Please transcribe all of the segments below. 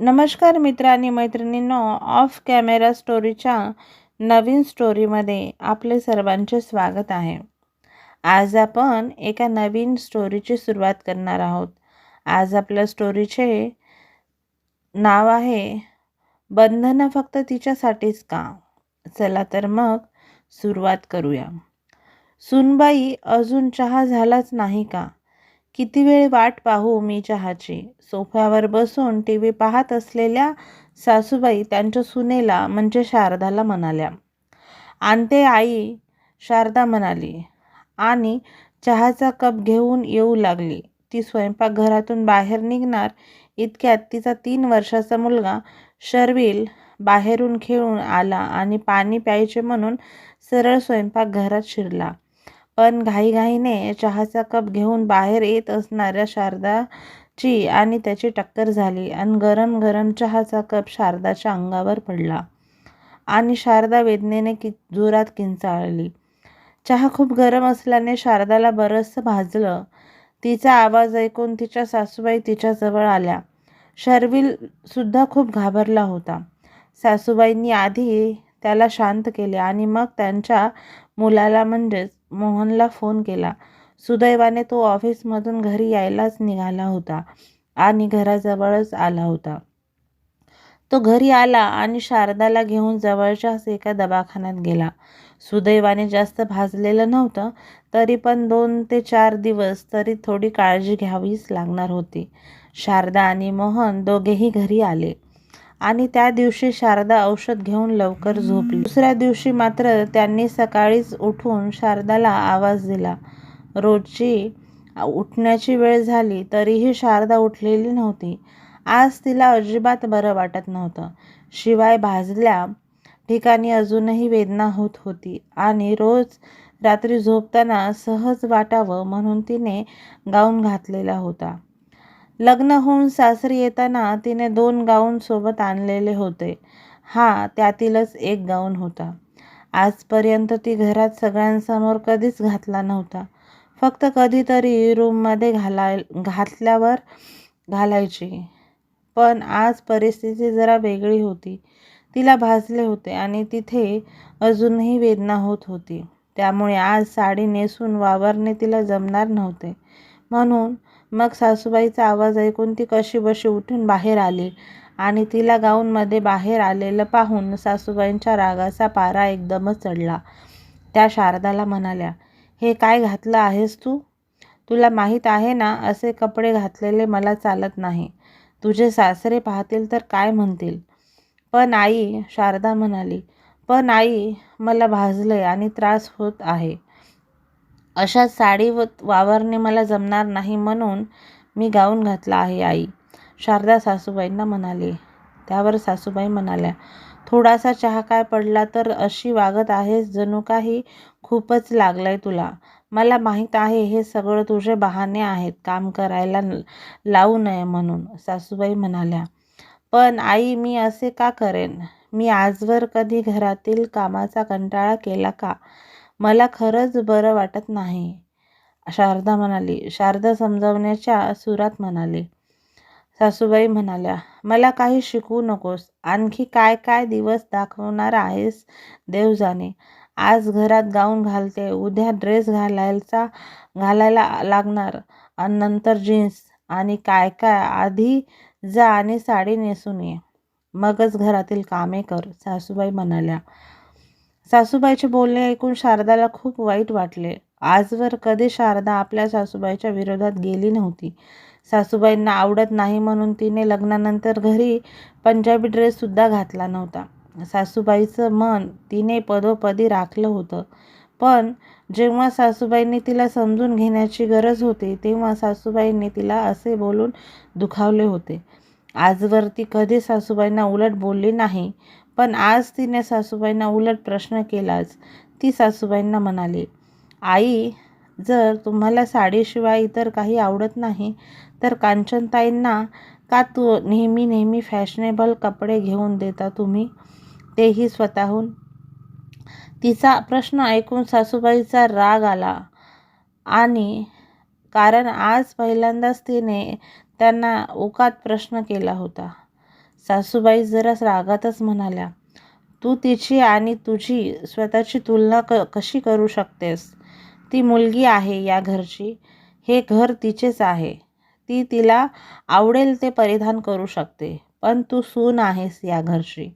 नमस्कार मित्र आणि मैत्रिणींनो, ऑफ कॅमेरा स्टोरीच्या नवीन स्टोरीमध्ये आपले सर्वांचे स्वागत आहे. आज आपण एका नवीन स्टोरीची सुरुवात करणार आहोत. आज आपल्या स्टोरीचे नाव आहे बंधनं फक्त तिच्यासाठीच का. चला तर मग सुरुवात करूया. सुनबाई, अजून चहा झालाच नाही का? किती वेळ वाट पाहू मी चहाची. सोफ्यावर बसून टीव्ही पाहत असलेल्या सासूबाई त्यांच्या सुनेला म्हणजे शारदाला म्हणाल्या. आणते आई, शारदा म्हणाली आणि चहाचा कप घेऊन येऊ लागली. ती स्वयंपाकघरातून बाहेर निघणार इतक्यात तिचा 3 वर्षाचा मुलगा शर्विल बाहेरून खेळून आला आणि पाणी प्यायचे म्हणून सरळ स्वयंपाकघरात शिरला. पण घाईघाईने चहाचा कप घेऊन बाहेर येत असणाऱ्या शारदाची आणि त्याची टक्कर झाली आणि गरम गरम चहाचा कप शारदाच्या अंगावर पडला आणि शारदा वेदनेने जोरात किंचाळली. चहा खूप गरम असल्याने शारदाला बरंचसं भाजलं. तिचा आवाज ऐकून तिच्या सासूबाई तिच्याजवळ आल्या. शर्विल सुद्धा खूप घाबरला होता. सासूबाईंनी आधी त्याला शांत केले आणि मग त्यांच्या मुलाला म्हणजेच मोहनला फोन केला. सुदैवाने तो ऑफिसमधून घरी यायलाच निघाला होता आणि घराजवळच आला होता. तो घरी आला आणि शारदाला घेऊन जवळच्याच एका दवाखान्यात गेला. सुदैवाने जास्त भाजलेलं नव्हतं, तरी पण 2 ते 4 दिवस तरी थोडी काळजी घ्यावीच लागणार होती. शारदा आणि मोहन दोघेही घरी आले आणि त्या दिवशी शारदा औषध घेऊन लवकर झोपली. दुसऱ्या दिवशी मात्र त्यांनी सकाळीच उठून शारदाला आवाज दिला. रोजची उठण्याची वेळ झाली तरीही शारदा उठलेली नव्हती. आज तिला अजिबात बरं वाटत नव्हतं. शिवाय भाजल्या ठिकाणी अजूनही वेदना होत होती आणि रोज रात्री झोपताना सहज वाटावं म्हणून तिने गाऊन घातलेला होता. लग्न होऊन सासरी येताना तिने 2 गाऊन सोबत आणलेले होते. हा त्यातीलच एक गाऊन होता. आजपर्यंत ती घरात सगळ्यांसमोर कधीच घातला नव्हता. फक्त कधीतरी रूममध्ये घातल्यावर घालायची. पण आज परिस्थिती जरा वेगळी होती. तिला भाजले होते आणि तिथे अजूनही वेदना होत होती. त्यामुळे आज साडी नेसून वावरणे तिला जमणार नव्हते. म्हणून मग सासूबाईचा आवाज ऐकून ती कशीबशी उठून बाहेर आली आणि तिला गाऊनमध्ये बाहेर आलेलं पाहून सासूबाईंच्या रागाचा पारा एकदमच चढला. त्या शारदाला म्हणाल्या, हे काय घातलं आहेस तू? तुला माहीत आहे ना, असे कपडे घातलेले मला चालत नाही. तुझे सासरे पाहतील तर काय म्हणतील? पण आई, शारदा म्हणाली, पण आई, मला भाजलंय आणि त्रास होत आहे. अशात साडी वावरणे मला जमणार नाही म्हणून मी गाऊन घातला आहे आई, शारदा सासूबाईंना म्हणाली. त्यावर सासूबाई म्हणाल्या, थोडासा चहा काय पडला तर अशी वागत आहेस जणू काही खूपच लागलंय तुला. मला माहीत आहे हे सगळं तुझे बहाणे आहेत काम करायला लावू नये म्हणून, सासूबाई म्हणाल्या. पण आई, मी असे का करेन? मी आजवर कधी घरातील कामाचा कंटाळा केला का? मला खरंच बरं वाटत नाही, शारदा म्हणाली. शारदा समजावण्याच्या सुरात म्हणाली. सासूबाई म्हणाल्या, मला काही शिकवू नकोस. आणखी काय काय दिवस दाखवणार आहेस देव जाणे. आज घरात गाऊन घालते, उद्या ड्रेस घालायला लागणार आणि नंतर जीन्स आणि काय काय. आधी जा आणि साडी नेसून ये, मगच घरातील कामे कर, सासूबाई म्हणाल्या. सासूबाईचे बोलणे ऐकून शारदाला खूप वाईट वाटले. आजवर कधी शारदा आपल्या सासूबाईच्या विरोधात गेली नव्हती. सासूबाईंना आवडत नाही म्हणून तिने लग्नानंतर घरी पंजाबी ड्रेससुद्धा घातला नव्हता. सासूबाईचं मन तिने पदोपदी राखलं होतं. पण जेव्हा सासूबाईंनी तिला समजून घेण्याची गरज होती तेव्हा सासूबाईंनी तिला असे बोलून दुखावले होते. आजवर ती कधी सासूबाईंना उलट बोलली नाही, पण आज तिने सासूबाईंना उलट प्रश्न केलाच. ती सासूबाईंना म्हणाली, आई, जर तुम्हाला साडीशिवाय इतर काही आवडत नाही तर कांचनताईंना का तू नेहमी फॅशनेबल कपडे घेऊन देता तुम्ही, तेही स्वतःहून? तिचा प्रश्न ऐकून सासूबाईचा राग आला आणि कारण आज पहिल्यांदाच तिने त्यांना ओकात प्रश्न केला होता. सासूबाई जरा रागातच म्हणाल्या, तू तिची आणि तुझी स्वतःची तुलना कशी करू शकतेस? ती मुलगी आहे या घरची, हे घर तिचेच आहे. ती तिला आवडेल ते परिधान करू शकते, पण तू सून आहेस या घरची.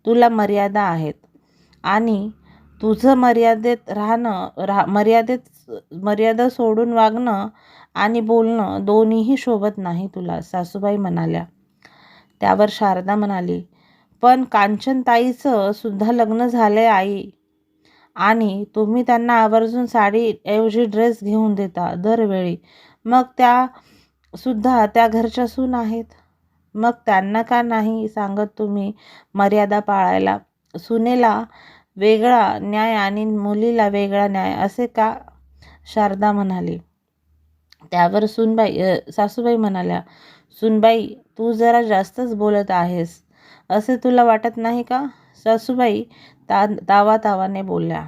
तुला मर्यादा आहेत आणि तुझं मर्यादेत राहणं मर्यादा सोडून वागणं आणि बोलणं दोन्हीही शोभत नाही तुला, सासूबाई म्हणाल्या. त्यावर शारदा म्हणाली, पण कांचनताईचं सुद्धा लग्न झालंय आई, आणि तुम्ही त्यांना आवर्जून साडीऐवजी ड्रेस घेऊन देता दरवेळी. मग त्या सुद्धा त्या घरच्या सून आहेत. मग त्यांना का नाही सांगत तुम्ही मर्यादा पाळायला? सुनेला वेगळा न्याय आणि मुलीला वेगळा न्याय असे का? शारदा म्हणाली. त्यावर सासूबाई म्हणाल्या, सुनबाई, तू जरा जास्तच बोलत आहेस, असे तुला वाटत नाही का? सासूबाई तावातावाने बोलल्या,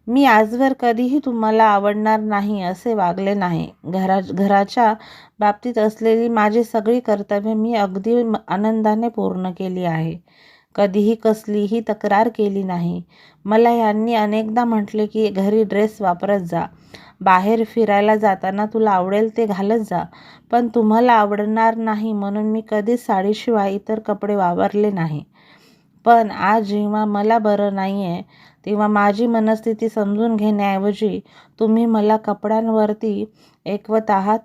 मी आजवर कधीही तुम्हाला आवडणार नाही असे वागले नाही. घराच्या बाबतीत असलेली माझी सगळी कर्तव्ये मी अगदी आनंदाने पूर्ण केली आहे. कधीही कसलीही तक्रार केली नाही. मला यांनी अनेकदा म्हटले की घरी ड्रेस वापरत जा, बाहेर फिरायला जाताना तुला आवडेल ते घालत जा, पण तुम्हाला आवडणार नाही म्हणून मी कधीच साडीशिवाय इतर कपडे वापरले नाही. पण आज जेव्हा मला बरं नाही आहे, तेव्हा माझी मनस्थिती समजून घेण्याऐवजी तुम्ही मला कपड्यांवरती ऐकवत आहात.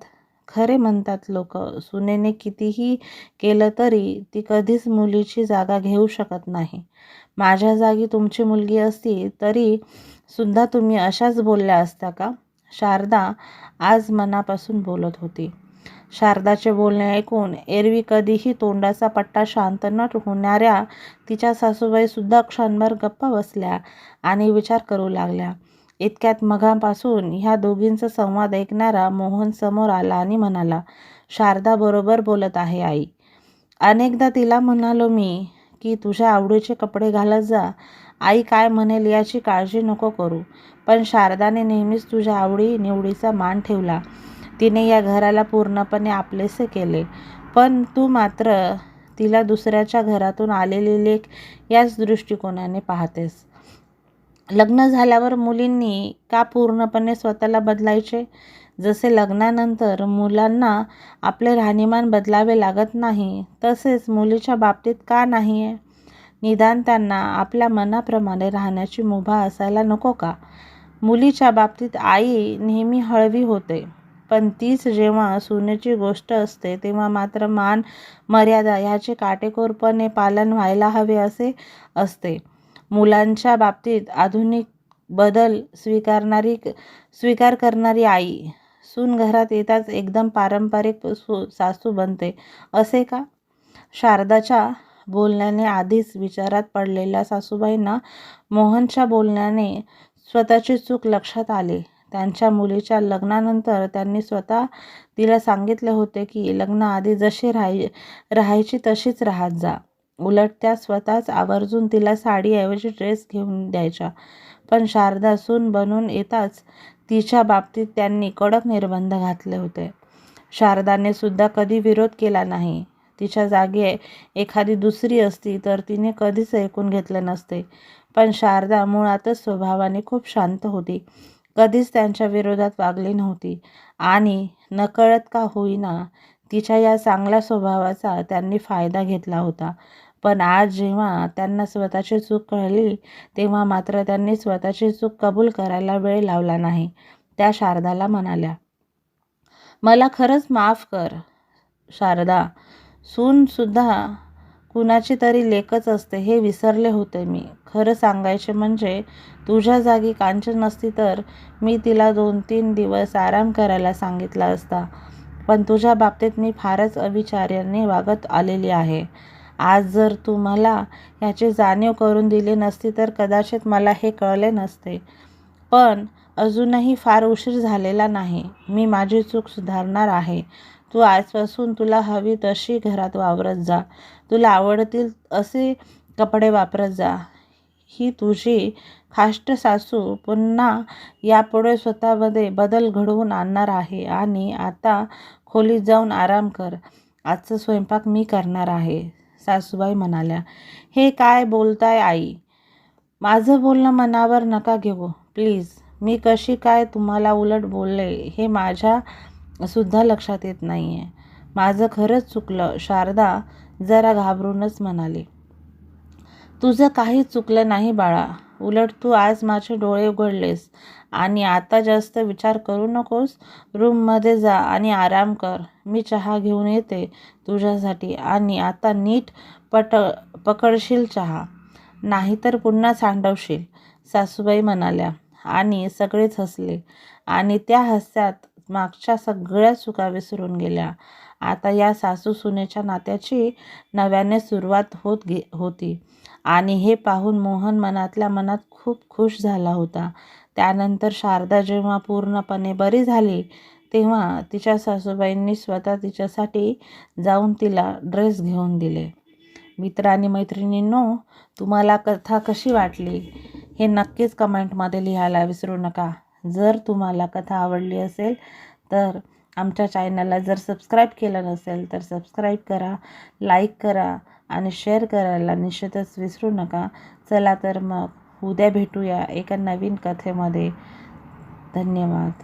खरे म्हणतात लोक, सुनेने कितीही केलं तरी ती कधीच मुलीची जागा घेऊ शकत नाही. माझ्या जागी तुमची मुलगी असती तरी सुद्धा तुम्ही अशाच बोलल्या असता का? शारदा आज मनापासून बोलत होती. शारदाचे बोलणे ऐकून एरवी कधीही तोंडाचा पट्टा शांत न होणाऱ्या तिच्या सासूबाई सुद्धा क्षणभर गप्प बसल्या आणि विचार करू लागल्या. इतक्यात मघापासून ह्या दोघींचा संवाद ऐकणारा मोहन समोर आला आणि म्हणाला, शारदा बरोबर बोलत आहे आई. अनेकदा तिला म्हणालो मी की तुझ्या आवडीचे कपडे घालत जा, आई काय म्हणेल याची काळजी नको करू, पण शारदाने नेहमीच तुझ्या आवडी निवडीचा मान ठेवला. तिने या घराला पूर्णपणे आपलेसे केले, पण तू मात्र तिला दुसऱ्याच्या घरातून आलेली लेक याच दृष्टिकोनाने पाहतेस. लग्न झाल्यावर मुलींनी का पूर्णपणे स्वतःला बदलायचे? जसे लग्नानंतर मुलांना आपले राहणीमान बदलावे लागत नाही, तसेच मुलीच्या बाबतीत का नाही आहे? निदान त्यांना आपल्या मनाप्रमाणे राहण्याची मुभा असायला नको का? मुलीच्या बाबतीत आई नेहमी हळवी होते, पण तीच जेव्हा सुनेची गोष्ट असते तेव्हा मात्र मान मर्यादा ह्याचे काटेकोरपणे पालन व्हायला हवे असे असते. मुलांच्या बाबतीत आधुनिक बदल स्वीकार करणारी आई सून घरात येताच एकदम पारंपरिक सासू बनते असे का? शारदाच्या बोलण्याने आधीच विचारात पडलेल्या सासूबाईंना मोहनच्या बोलण्याने स्वतःची चूक लक्षात आली. त्यांच्या मुलीच्या लग्नानंतर त्यांनी स्वतः तिला सांगितले होते की लग्नाआधी जशी राहायची तशीच राहत जा. उलट त्या स्वतःच आवर्जून तिला साडीऐवजी ड्रेस घेऊन द्यायच्या. पण शारदा सून बनून येताच तिच्या बाबतीत त्यांनी कडक निर्बंध घातले होते. शारदाने सुद्धा कधी विरोध केला नाही. तिच्या जागी एखादी दुसरी असती तर तिने कधीच ऐकून घेतले नसते. पण शारदा मुळातच स्वभावाने खूप शांत होती, कधीच त्यांच्या विरोधात वागली नव्हती आणि नकळत का होईना तिच्या या चांगल्या स्वभावाचा त्यांनी फायदा घेतला होता. पण आज जेव्हा त्यांना स्वतःची चूक कळली तेव्हा मात्र त्यांनी स्वतःची चूक कबूल करायला वेळ लावला नाही. त्या शारदाला म्हणाल्या, मला खरंच माफ कर शारदा, सून सुद्धा कुणाची तरी लेकच असते हे विसरले होते मी. खरं सांगायचे म्हणजे तुझ्या जागी कांचन असती तर मी तिला 2-3 दिवस आराम करायला सांगितला असता, पण तुझ्या बाबतीत मी फारच अविचाराने वागत आलेली आहे. आज जर तू मला याची जाणीव करून दिली नसती तर कदाचित मला हे कळले नसते. पण अजूनही फार उशीर झालेला नाही. मी माझी चूक सुधारणार आहे. तू आजपासून तुला हवी तशी घरात वावरत जा, तुला आवडतील असे कपडे वापरत जा. ही तुझी खाष्ट सासू पुन्हा यापुढे स्वतःमध्ये बदल घडवून आणणार आहे. आणि आता खोलीत जाऊन आराम कर. आजचा स्वयंपाक मी करणार आहे. सासूबाई म्हणाल्या, हे काय बोलताय आई? माझं बोलणं मनावर नका घेऊ प्लीज. मी कशी काय तुम्हाला उलट बोलले हे माझ्या सुद्धा लक्षात येत नाही आहे. माझं खरंच चुकलं. शारदा जरा घाबरूनच म्हणाली. तुझं काही चुकलं नाही बाळा. उलट तू आज माझे डोळे उघडलेस आणि आता जास्त विचार करू नकोस. रूममध्ये जा आणि आराम कर. मी चहा घेऊन येते तुझ्यासाठी. आणि आता नीट पकडशील चहा, नाहीतर पुन्हा सांडवशील, सासूबाई म्हणाल्या. आणि सगळेच हसले आणि त्या हास्यात मागच्या सगळ्या चुका विसरून गेल्या. आता या सासू सुनेच्या नात्याची नव्याने सुरुवात होती आणि हे पाहून मोहन मनातल्या मनात खूप खुश झाला होता. त्यानंतर शारदा जेव्हा पूर्णपणे बरी झाली तेव्हा तिच्या सासूबाईंनी स्वतः तिच्यासाठी जाऊन तिला ड्रेस घेऊन दिले. मित्र आणि मैत्रिणींनो, तुम्हाला कथा कशी वाटली हे नक्कीच कमेंटमध्ये लिहायला विसरू नका. जर तुम्हाला कथा आवडली असेल तर आमच्या चॅनलला जर सबस्क्राईब केलं नसेल तर सबस्क्राईब करा, लाईक करा आणि शेअर करायला निश्चितच विसरू नका. चला तर मग उद्या भेटूया एका नवीन कथेमध्ये. धन्यवाद.